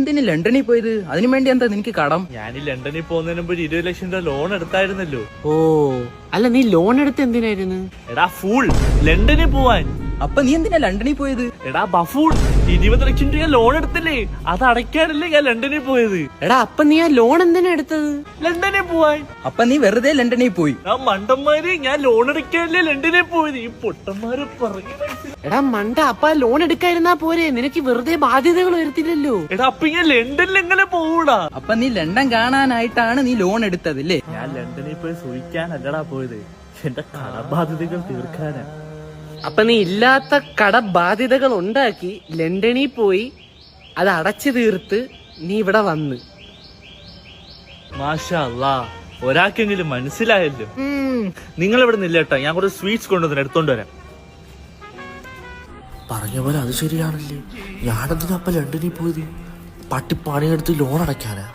എന്തിനു ലണ്ടനിൽ പോയത്? അതിനു വേണ്ടി എന്താ നിനക്ക് കടം? ഞാൻ ഈ ലണ്ടനിൽ പോകുന്നതിന് മുമ്പ് 20 ലക്ഷം രൂപ ലോൺ എടുത്തായിരുന്നല്ലോ. ഓ അല്ല, നീ ലോൺ എടുത്ത് എന്തിനായിരുന്നു? എടാ ഫൂൾ, ലണ്ടനിൽ പോവാൻ. അപ്പൊ നീ എന്തിനാ ലണ്ടനിൽ പോയത്? എടാ ബഫൂൾ, 20 ലക്ഷം രൂപ ലോൺ എടുത്തില്ലേ, അത് അടയ്ക്കാനല്ലേ ഞാൻ ലണ്ടനിൽ പോയത്. എടാ അപ്പൊ നീ ആ ലോൺ എന്തിനാ എടുത്തത്? ലണ്ടനിൽ പോവാൻ. അപ്പൊ നീ വെറുതെ ലണ്ടനിൽ പോയി? ആ മണ്ടന്മാര്, ഞാൻ ലോൺ എടുക്കാനല്ലേ ലണ്ടനിൽ പോയത്. ഈ പൊട്ടന്മാര് പറഞ്ഞു. എടാ മണ്ട, അപ്പൊ ആ ലോൺ എടുക്കാതിരുന്നാ പോരെ, നിനക്ക് വെറുതെ ബാധ്യതകൾ വരുത്തില്ലല്ലോ. എടാ അപ്പൊ ഞാൻ ലണ്ടനിൽ എങ്ങനെ പോകൂടാ? അപ്പൊ നീ ലണ്ടൻ കാണാനായിട്ടാണ് നീ ലോൺ എടുത്തതല്ലേ? ഞാൻ ലണ്ടനിൽ പോയി സൂഹിക്കാനല്ലടാ പോയത്, എന്റെ കടബാധ്യതകൾ തീർക്കാനാ. അപ്പൊ നീ ഇല്ലാത്ത കടബാധ്യതകൾ ഉണ്ടാക്കി ലണ്ടനിൽ പോയി അത് അടച്ചു തീർത്ത് നീ ഇവിടെ വന്ന്. മാഷാ അല്ലാ, ഒരാൾക്കെങ്കിലും മനസ്സിലായല്ലോ. നിങ്ങൾ ഇവിടെ നില്ലേട്ടാ, ഞാൻ കുറച്ച് സ്വീറ്റ്സ് കൊണ്ടുവന്ന് എടുത്തോണ്ട് വരാം. പറഞ്ഞ പോലെ അത് ശരിയാണല്ലേ. ഞാനെന്തിനാ അപ്പൊ ലണ്ടനിൽ പോയത്? പട്ടി പണിയെടുത്ത് ലോൺ അടയ്ക്കാനാ.